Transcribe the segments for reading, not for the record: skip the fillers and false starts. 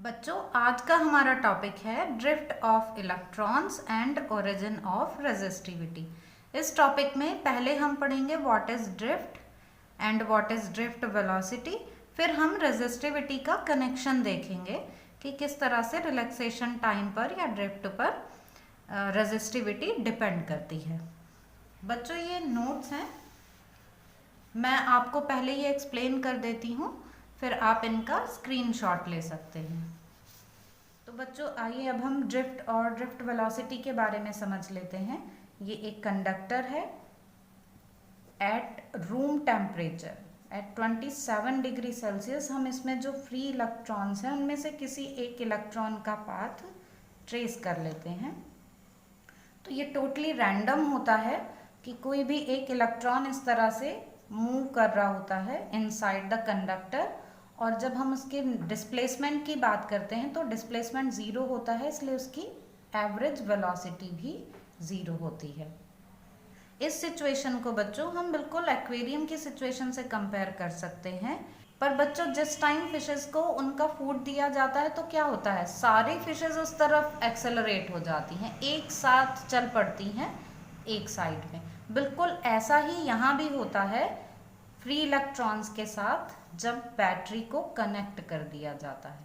बच्चों, आज का हमारा टॉपिक है drift of electrons and origin of resistivity. इस टॉपिक में पहले हम पढ़ेंगे what is drift and what is drift velocity. फिर हम रेजिस्टिविटी का कनेक्शन देखेंगे कि किस तरह से रिलैक्सेशन टाइम पर या ड्रिफ्ट पर रेजिस्टिविटी डिपेंड करती है। बच्चों, ये नोट्स हैं, मैं आपको पहले ये एक्सप्लेन कर देती हूँ, फिर आप इनका स्क्रीनशॉट ले सकते हैं। तो बच्चों, आइए अब हम ड्रिफ्ट और ड्रिफ्ट वेलोसिटी के बारे में समझ लेते हैं। ये एक कंडक्टर है at room temperature at 27 degree Celsius. हम इसमें जो फ्री इलेक्ट्रॉन्स हैं उनमें से किसी एक इलेक्ट्रॉन का पाथ ट्रेस कर लेते हैं। तो ये टोटली रैंडम होता है कि कोई भी एक इलेक्ट्रॉन इस तरह से मूव कर रहा होता है इनसाइड द कंडक्टर, और जब हम उसके डिस्प्लेसमेंट की बात करते हैं तो डिस्प्लेसमेंट ज़ीरो होता है, इसलिए उसकी एवरेज वेलोसिटी भी ज़ीरो होती है। इस सिचुएशन को बच्चों हम बिल्कुल एक्वेरियम की सिचुएशन से कंपेयर कर सकते हैं। पर बच्चों, जिस टाइम फिशेस को उनका फूड दिया जाता है तो क्या होता है, सारी फिशेस उस तरफ एक्सेलरेट हो जाती हैं, एक साथ चल पड़ती हैं एक साइड में। बिल्कुल ऐसा ही यहाँ भी होता है फ्री इलेक्ट्रॉन्स के साथ जब बैटरी को कनेक्ट कर दिया जाता है।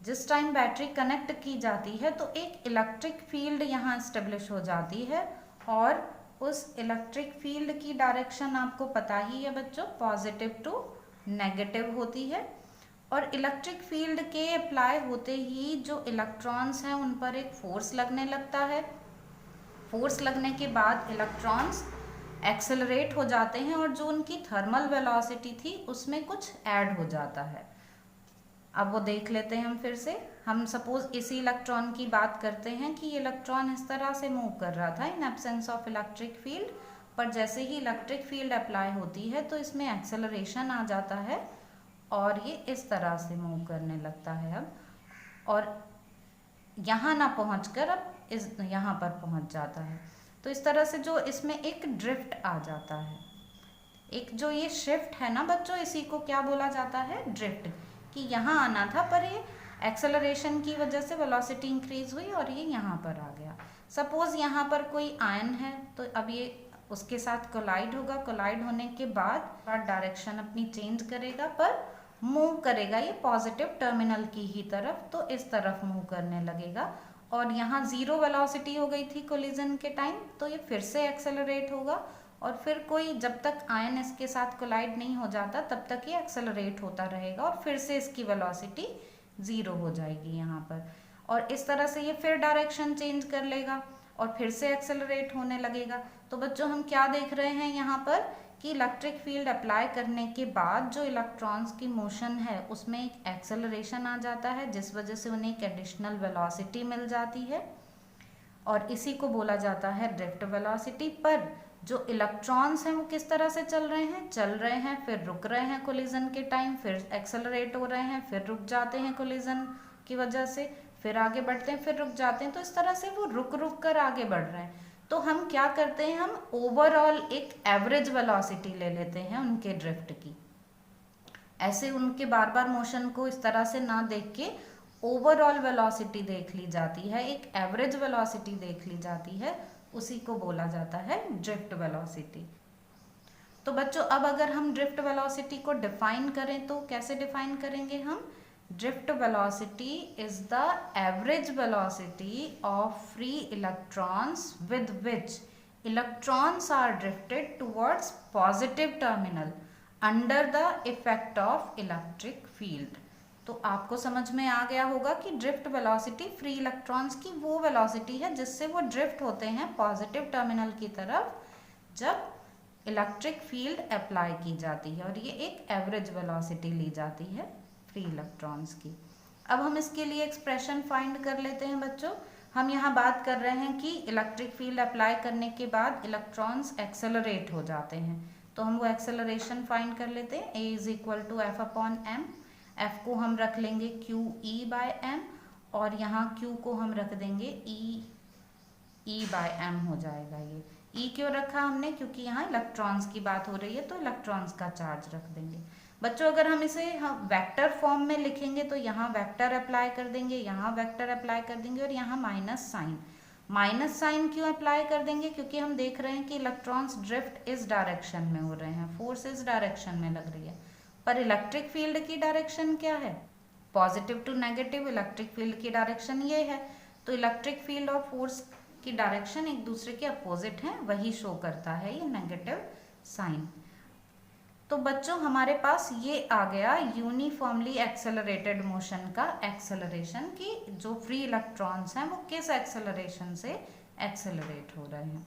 जिस टाइम बैटरी कनेक्ट की जाती है तो एक इलेक्ट्रिक फील्ड यहाँ एस्टेब्लिश हो जाती है, और उस इलेक्ट्रिक फील्ड की डायरेक्शन आपको पता ही है बच्चों, पॉजिटिव टू नेगेटिव होती है। और इलेक्ट्रिक फील्ड के अप्लाई होते ही जो इलेक्ट्रॉन्स हैं उन पर एक फोर्स लगने लगता है। फोर्स लगने के बाद इलेक्ट्रॉन्स एक्सेलरेट हो जाते हैं और जो उनकी थर्मल वेलोसिटी थी उसमें कुछ ऐड हो जाता है। अब वो देख लेते हैं हम फिर से। हम सपोज इसी इलेक्ट्रॉन की बात करते हैं कि ये इलेक्ट्रॉन इस तरह से मूव कर रहा था in absence of electric field, पर जैसे ही इलेक्ट्रिक फील्ड अप्लाई होती है तो इसमें एक्सेलरेशन आ जाता है और ये इस तरह से मूव करने लगता है अब, और यहाँ ना पहुँचकर अब इस यहाँ पर पहुँच जाता है। तो इस तरह से जो इसमें एक ड्रिफ्ट आ जाता है, एक जो ये शिफ्ट है ना बच्चों, इसी को क्या बोला जाता है, ड्रिफ्ट। कि यहाँ आना था पर ये एक्सेलरेशन की वजह से वेलोसिटी इंक्रीज हुई और ये यहाँ पर आ गया। सपोज यहाँ पर कोई आयन है तो अब ये उसके साथ कोलाइड होगा, कोलाइड होने के बाद डायरेक्शन अपनी चेंज करेगा पर मूव करेगा ये पॉजिटिव टर्मिनल की ही तरफ, तो इस तरफ मूव करने लगेगा। और यहाँ ज़ीरो वेलोसिटी हो गई थी कोलिजन के टाइम, तो ये फिर से एक्सेलरेट होगा, और फिर कोई जब तक आयन इसके साथ कोलाइड नहीं हो जाता तब तक ये एक्सेलरेट होता रहेगा और फिर से इसकी वेलोसिटी ज़ीरो हो जाएगी यहाँ पर। और इस तरह से ये फिर डायरेक्शन चेंज कर लेगा और फिर से एक्सेलरेट होने लगेगा। तो बच्चों, हम क्या देख रहे हैं यहाँ पर कि इलेक्ट्रिक फील्ड अप्लाई करने के बाद जो इलेक्ट्रॉन्स की मोशन है उसमें एक एक्सेलरेशन आ जाता है, जिस वजह से उन्हें एक एडिशनल वेलोसिटी मिल जाती है, और इसी को बोला जाता है ड्रिफ्ट वेलोसिटी। पर जो इलेक्ट्रॉन्स हैं वो किस तरह से चल रहे हैं फिर रुक रहे हैं कोलिजन के टाइम, फिर एक्सेलरेट हो रहे हैं, फिर रुक जाते हैं कोलिजन की वजह से, फिर आगे बढ़ते हैं, फिर रुक जाते हैं। तो इस तरह से वो रुक रुक कर आगे बढ़ रहे हैं। तो हम क्या करते हैं, हम ओवरऑल एक एवरेज वेलोसिटी ले लेते हैं उनके ड्रिफ्ट की। ऐसे उनके बार बार मोशन को इस तरह से ना देख के ओवरऑल वेलोसिटी देख ली जाती है, एक एवरेज वेलोसिटी देख ली जाती है, उसी को बोला जाता है ड्रिफ्ट वेलोसिटी। तो बच्चों, अब अगर हम ड्रिफ्ट वेलोसिटी को डिफाइन करें तो कैसे डिफाइन करेंगे हम, drift velocity is the average velocity of free electrons with which electrons are drifted towards positive terminal under the effect of electric field. तो आपको समझ में आ गया होगा कि ड्रिफ्ट वेलोसिटी फ्री इलेक्ट्रॉन्स की वो वेलोसिटी है जिससे वो ड्रिफ्ट होते हैं पॉजिटिव टर्मिनल की तरफ जब इलेक्ट्रिक फील्ड अप्लाई की जाती है, और ये एक एवरेज वेलोसिटी ली जाती है फ्री इलेक्ट्रॉन्स की। अब हम इसके लिए एक्सप्रेशन फाइंड कर लेते हैं बच्चों। हम यहाँ बात कर रहे हैं कि इलेक्ट्रिक फील्ड अप्लाई करने के बाद इलेक्ट्रॉन्स एक्सेलरेट हो जाते हैं, तो हम वो एक्सेलरेशन फाइंड कर लेते हैं। A is equal to F upon M. F को हम रख लेंगे क्यू ई बाय एम, और यहाँ क्यू को हम रख देंगे ई बाय एम हो जाएगा। ये ई क्यों रखा हमने, क्योंकि यहाँ इलेक्ट्रॉन्स की बात हो रही है तो इलेक्ट्रॉन्स का चार्ज रख देंगे। बच्चों अगर हम इसे वेक्टर फॉर्म में लिखेंगे तो यहाँ वेक्टर अप्लाई कर देंगे, यहाँ वेक्टर अप्लाई कर देंगे और यहाँ माइनस साइन क्यों अप्लाई कर देंगे, क्योंकि हम देख रहे हैं कि इलेक्ट्रॉन्स ड्रिफ्ट इस डायरेक्शन में हो रहे हैं, फोर्स इस डायरेक्शन में लग रही है, पर इलेक्ट्रिक फील्ड की डायरेक्शन क्या है, positive to negative electric field की डायरेक्शन ये है। तो इलेक्ट्रिक फील्ड और फोर्स की डायरेक्शन एक दूसरे के अपोजिट हैं, वही शो करता है ये नेगेटिव साइन। तो बच्चों हमारे पास ये आ गया यूनिफॉर्मली एक्सेलरेटेड मोशन का एक्सेलरेशन, की जो फ्री इलेक्ट्रॉन्स हैं वो किस एक्सेलरेशन से एक्सेलरेट हो रहे हैं।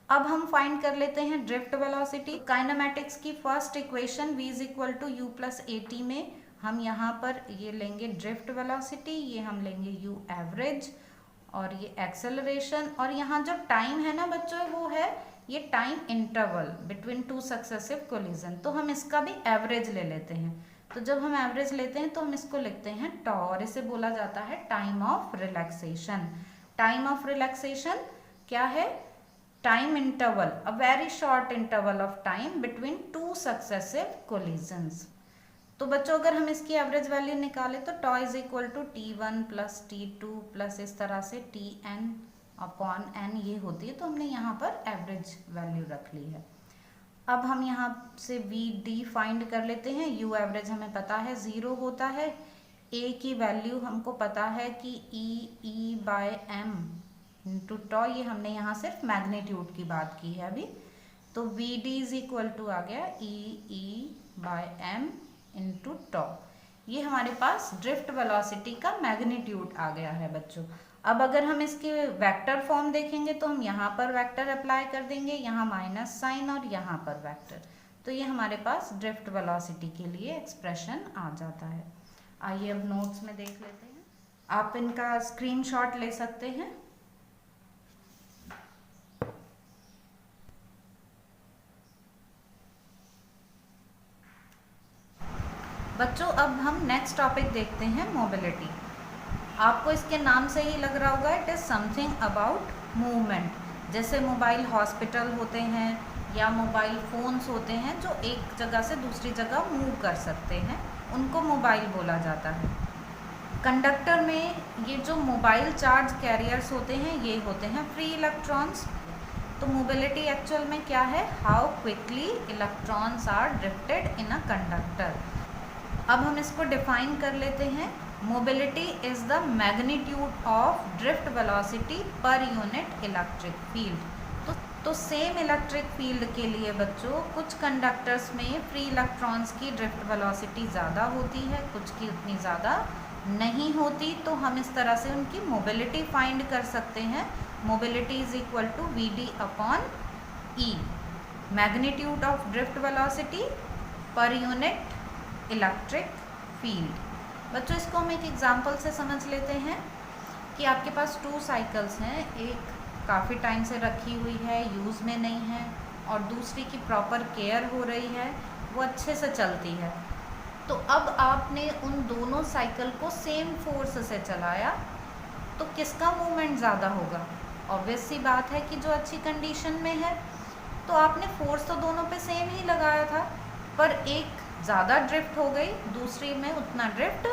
अब हम फाइंड कर लेते हैं ड्रिफ्ट वेलोसिटी। काइनेमैटिक्स की first equation v = u + at में हम यहाँ पर ये लेंगे ड्रिफ्ट वेलोसिटी, ये हम लेंगे u एवरेज और ये एक्सेलरेशन, और यहाँ जो टाइम है ना बच्चों वो है ये time interval between two successive collision, तो हम इसका भी एवरेज ले लेते हैं। तो जब हम एवरेज लेते हैं तो हम इसको लिखते हैं टॉ, और इसे बोला जाता है time of relaxation. Time of relaxation क्या है, time interval, a very short interval of time between two successive collisions. तो बच्चों अगर हम इसकी एवरेज वैल्यू निकालें तो टॉ = T1 + T2 प्लस इस तरह से Tn/n ये होती है, तो हमने यहाँ पर एवरेज वैल्यू रख ली है। अब हम यहाँ से Vd फाइंड कर लेते हैं। U एवरेज हमें पता है 0 होता है, A की वैल्यू हमको पता है कि E/m × टॉ, ये हमने यहाँ सिर्फ मैग्नीट्यूड की बात की है अभी। तो Vd = आ गया E/m × टॉ, ये हमारे पास ड्रिफ्ट वेलोसिटी का मैग्नीट्यूड आ गया है बच्चों। अब अगर हम इसके वेक्टर फॉर्म देखेंगे तो हम यहाँ पर वेक्टर अप्लाई कर देंगे, यहाँ माइनस साइन और यहाँ पर वेक्टर, तो ये हमारे पास ड्रिफ्ट वेलोसिटी के लिए एक्सप्रेशन आ जाता है। आइए अब नोट्स में देख लेते हैं, आप इनका स्क्रीनशॉट ले सकते हैं। बच्चों अब हम नेक्स्ट टॉपिक देखते हैं मोबिलिटी। आपको इसके नाम से ही लग रहा होगा it is something about movement. जैसे मोबाइल हॉस्पिटल होते हैं या मोबाइल फ़ोन्स होते हैं जो एक जगह से दूसरी जगह मूव कर सकते हैं, उनको मोबाइल बोला जाता है। कंडक्टर में ये जो मोबाइल चार्ज कैरियर्स होते हैं ये होते हैं फ्री इलेक्ट्रॉन्स। तो मोबिलिटी एक्चुअल में क्या है, how quickly electrons are drifted in a conductor. अब हम इसको डिफाइन कर लेते हैं। Mobility is the magnitude of drift velocity पर यूनिट इलेक्ट्रिक फील्ड। तो सेम इलेक्ट्रिक फील्ड के लिए बच्चों कुछ कंडक्टर्स में फ्री इलेक्ट्रॉन्स की ड्रिफ्ट वेलोसिटी ज़्यादा होती है, कुछ की उतनी ज़्यादा नहीं होती। तो हम इस तरह से उनकी मोबिलिटी फाइंड कर सकते हैं। Mobility is equal to Vd/E, magnitude of drift velocity पर यूनिट इलेक्ट्रिक फील्ड। बच्चों इसको हम एक एग्जांपल से समझ लेते हैं कि आपके पास 2 साइकिल्स हैं, एक काफ़ी टाइम से रखी हुई है, यूज़ में नहीं है, और दूसरी की प्रॉपर केयर हो रही है, वो अच्छे से चलती है। तो अब आपने उन दोनों साइकिल को सेम फोर्स से चलाया तो किसका मूवमेंट ज़्यादा होगा? ऑब्वियस सी बात है कि जो अच्छी कंडीशन में है। तो आपने फोर्स तो दोनों पे सेम ही लगाया था, पर एक ज़्यादा ड्रिफ्ट हो गई, दूसरी में उतना ड्रिफ्ट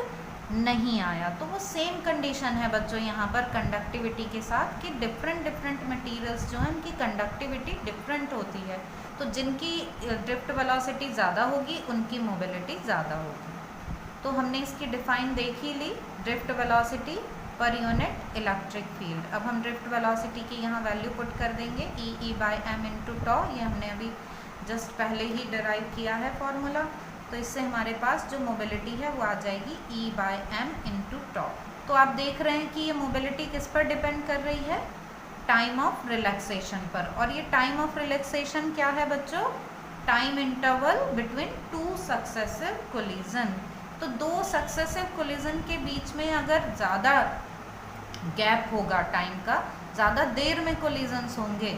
नहीं आया। तो वो सेम कंडीशन है बच्चों यहाँ पर कंडक्टिविटी के साथ, कि डिफरेंट मटेरियल्स जो हैं उनकी कंडक्टिविटी डिफरेंट होती है। तो जिनकी ड्रिफ्ट वेलोसिटी ज़्यादा होगी उनकी मोबिलिटी ज़्यादा होगी। तो हमने इसकी डिफाइन देख ही ली, ड्रिफ्ट वेलोसिटी पर यूनिट इलेक्ट्रिक फील्ड। अब हम ड्रिफ्ट वेलोसिटी की यहाँ वैल्यू पुट कर देंगे E/m × टॉ, ये हमने अभी जस्ट पहले ही डिराइव किया है फॉर्मूला। तो इससे हमारे पास जो मोबिलिटी है वो आ जाएगी E/m × टॉ। तो आप देख रहे हैं कि ये मोबिलिटी किस पर डिपेंड कर रही है, टाइम ऑफ रिलैक्सेशन पर। और ये टाइम ऑफ रिलैक्सेशन क्या है बच्चों, time interval between 2 successive collision. तो 2 सक्सेसिव कोलिजन के बीच में अगर ज़्यादा गैप होगा टाइम का, ज़्यादा देर में कोलिजन्स होंगे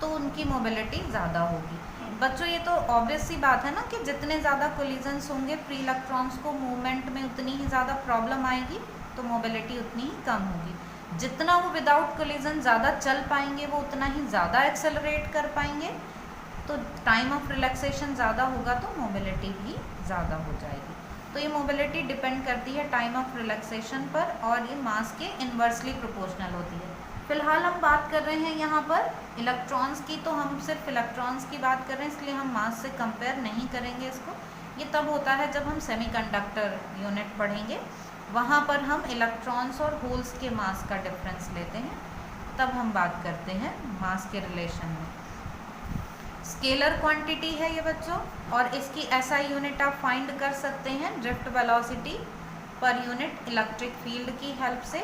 तो उनकी मोबिलिटी ज़्यादा होगी। बच्चों ये तो ऑब्वियस सी बात है ना कि जितने ज़्यादा कोलिजन्स होंगे फ्री इलेक्ट्रॉन्स को मूवमेंट में उतनी ही ज़्यादा प्रॉब्लम आएगी, तो मोबिलिटी उतनी ही कम होगी। जितना वो विदाउट कोलिजन ज़्यादा चल पाएंगे वो उतना ही ज़्यादा एक्सेलरेट कर पाएंगे। तो टाइम ऑफ रिलैक्सेशन ज़्यादा होगा तो मोबिलिटी भी ज़्यादा हो जाएगी। तो ये मोबिलिटी डिपेंड करती है टाइम ऑफ रिलैक्सेशन पर और ये मास के इन्वर्सली प्रोपोर्शनल होती है। फिलहाल हम बात कर रहे हैं यहाँ पर इलेक्ट्रॉन्स की, तो हम सिर्फ इलेक्ट्रॉन्स की बात कर रहे हैं, इसलिए हम मास से कंपेयर नहीं करेंगे इसको। ये तब होता है जब हम सेमीकंडक्टर यूनिट पढ़ेंगे, वहाँ पर हम इलेक्ट्रॉन्स और होल्स के मास का डिफरेंस लेते हैं, तब हम बात करते हैं मास के रिलेशन में। स्केलर क्वांटिटी है ये बच्चों, और इसकी SI यूनिट आप फाइंड कर सकते हैं ड्रिफ्ट वेलोसिटी पर यूनिट इलेक्ट्रिक फील्ड की हेल्प से।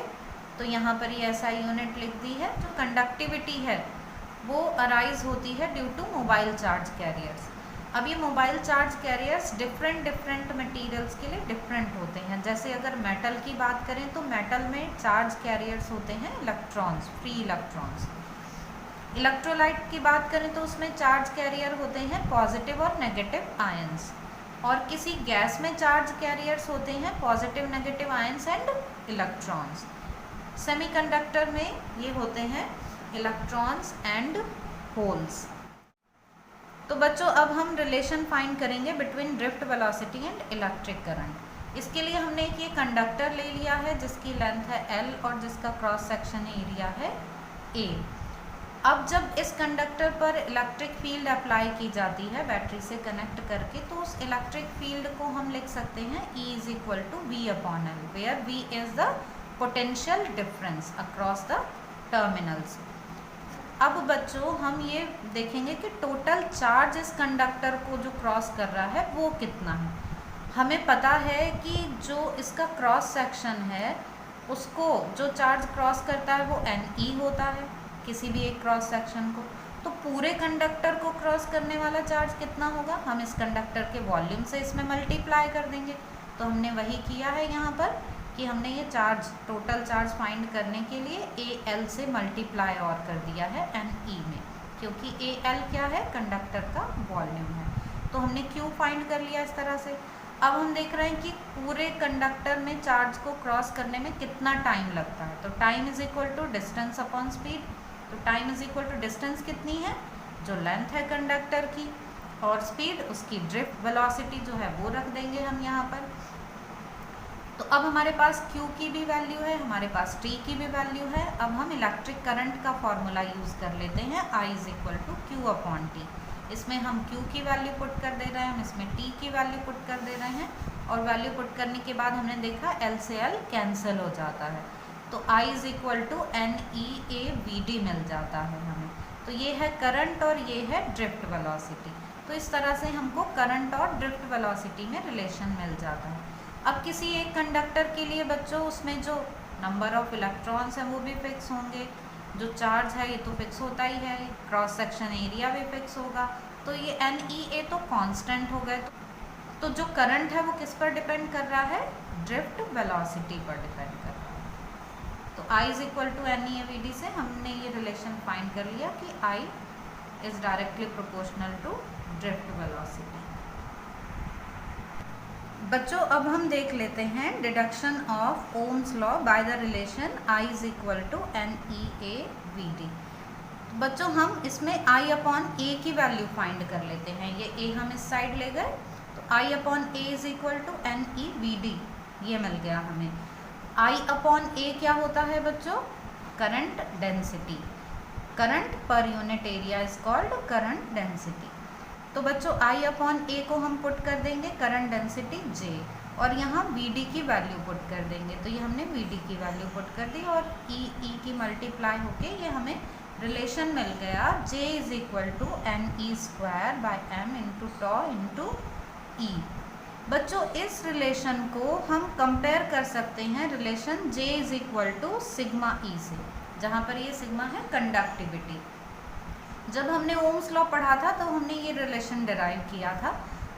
तो यहाँ पर ये SI यूनिट लिख दी है। जो कंडक्टिविटी है वो अराइज होती है due to mobile charge carriers. अब ये mobile charge carriers different materials के लिए डिफरेंट होते हैं। जैसे अगर मेटल की बात करें तो मेटल में चार्ज कैरियर्स होते हैं इलेक्ट्रॉन्स, फ्री इलेक्ट्रॉन्स। इलेक्ट्रोलाइट की बात करें तो उसमें चार्ज कैरियर होते हैं पॉजिटिव और नेगेटिव आयंस, और किसी गैस में चार्ज कैरियर्स होते हैं positive negative ions and electrons. Semiconductor में ये होते हैं इलेक्ट्रॉन्स एंड होल्स। तो बच्चों अब हम रिलेशन फाइंड करेंगे between drift velocity and electric current. इसके लिए हमने एक ये कंडक्टर ले लिया है जिसकी लेंथ है L और जिसका क्रॉस सेक्शन एरिया है A। अब जब इस कंडक्टर पर इलेक्ट्रिक फील्ड अप्लाई की जाती है बैटरी से कनेक्ट करके, तो उस इलेक्ट्रिक फील्ड को हम लिख सकते हैं E = V/L, where V is the potential difference across the terminals. अब बच्चों हम ये देखेंगे कि टोटल चार्ज इस कंडक्टर को जो क्रॉस कर रहा है वो कितना है। हमें पता है कि जो इसका क्रॉस सेक्शन है उसको जो चार्ज क्रॉस करता है वो NE होता है किसी भी एक क्रॉस सेक्शन को। तो पूरे कंडक्टर को क्रॉस करने वाला चार्ज कितना होगा, हम इस कंडक्टर के वॉल्यूम से इसमें मल्टीप्लाई कर देंगे। तो हमने वही किया है यहाँ पर कि हमने ये चार्ज टोटल चार्ज फाइंड करने के लिए AL से मल्टीप्लाई और कर दिया है NE में, क्योंकि AL क्या है, कंडक्टर का वॉल्यूम है। तो हमने Q फाइंड कर लिया इस तरह से। अब हम देख रहे हैं कि पूरे कंडक्टर में चार्ज को क्रॉस करने में कितना टाइम लगता है। तो टाइम = डिस्टेंस अपॉन स्पीड। तो टाइम = डिस्टेंस कितनी है, जो लेंथ है कंडक्टर की, और स्पीड उसकी ड्रिफ्ट वेलोसिटी जो है वो रख देंगे हम यहाँ पर। तो अब हमारे पास Q की भी वैल्यू है, हमारे पास T की भी वैल्यू है। अब हम इलेक्ट्रिक करंट का फॉर्मूला यूज़ कर लेते हैं, I = Q/T। इसमें हम Q की वैल्यू पुट कर दे रहे हैं, हम इसमें T की वैल्यू पुट कर दे रहे हैं, और वैल्यू पुट करने के बाद हमने देखा L से L कैंसिल हो जाता है। तो I = NEAVD मिल जाता है हमें। तो ये है करंट और ये है ड्रिफ्ट वेलोसिटी। तो इस तरह से हमको करंट और ड्रिफ्ट वेलोसिटी में रिलेशन मिल जाता है। अब किसी एक कंडक्टर के लिए बच्चों उसमें जो नंबर ऑफ इलेक्ट्रॉन्स हैं वो भी फिक्स होंगे, जो चार्ज है ये तो फिक्स होता ही है, क्रॉस सेक्शन एरिया भी फिक्स होगा। तो ये NEA तो कांस्टेंट हो गए। तो जो करंट है वो किस पर डिपेंड कर रहा है, ड्रिफ्ट वेलोसिटी पर डिपेंड कर रहा है। तो I = NEAVD से हमने ये रिलेशन फाइंड कर लिया कि I is directly proportional to drift velocity. बच्चों अब हम देख लेते हैं deduction of Ohm's law by the relation I = NEAVD। बच्चों हम इसमें I/A की वैल्यू फाइंड कर लेते हैं। ये A हम इस साइड ले गए, तो I/A = NEVD ये मिल गया हमें। I/A क्या होता है बच्चों, current density. Current per unit area is called current density. तो बच्चों I/A को हम पुट कर देंगे करंट डेंसिटी J, और यहाँ VD की वैल्यू पुट कर देंगे। तो ये हमने VD की वैल्यू पुट कर दी, और E की मल्टीप्लाई होके ये हमें रिलेशन मिल गया J = NE² m × τ × E। बच्चों इस रिलेशन को हम कंपेयर कर सकते हैं रिलेशन J = σE से, जहाँ पर ये सिग्मा है कंडक्टिविटी। जब हमने ओम्स लॉ पढ़ा था तो हमने ये रिलेशन डिराइव किया था।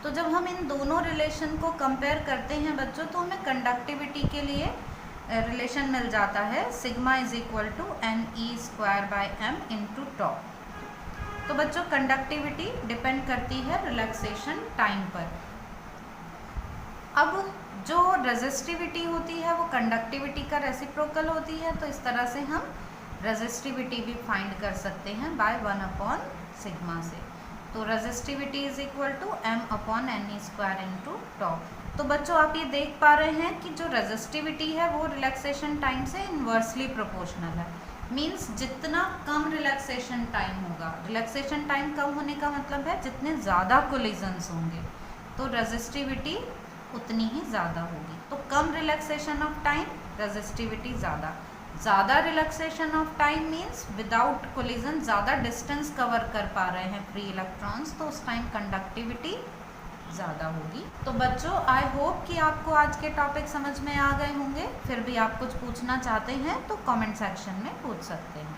तो जब हम इन दोनों रिलेशन को कंपेयर करते हैं बच्चों, तो हमें कंडक्टिविटी के लिए रिलेशन मिल जाता है σ = NE² m × τ। तो बच्चों कंडक्टिविटी डिपेंड करती है रिलैक्सेशन टाइम पर। अब जो रेजिस्टिविटी होती है वो कंडक्टिविटी का रेसिप्रोकल होती है। तो इस तरह से हम रेजिस्टिविटी भी फाइंड कर सकते हैं बाय 1/σ से। तो resistivity is equal to m/n² into tau. तो बच्चों आप ये देख पा रहे हैं कि जो रेजिस्टिविटी है वो रिलैक्सेशन टाइम से इन्वर्सली प्रोपोर्शनल है। मीन्स जितना कम रिलैक्सेशन टाइम होगा, रिलैक्सेशन टाइम कम होने का मतलब है जितने ज़्यादा कोलिजन्स होंगे तो रेजिस्टिविटी उतनी ही ज़्यादा होगी। तो कम रिलैक्सेशन ऑफ टाइम, रेजिस्टिविटी ज़्यादा। ज़्यादा relaxation of time means without collision ज़्यादा डिस्टेंस कवर कर पा रहे हैं फ्री इलेक्ट्रॉन्स, तो उस टाइम कंडक्टिविटी ज़्यादा होगी। तो बच्चों आई होप कि आपको आज के टॉपिक समझ में आ गए होंगे। फिर भी आप कुछ पूछना चाहते हैं तो कमेंट सेक्शन में पूछ सकते हैं।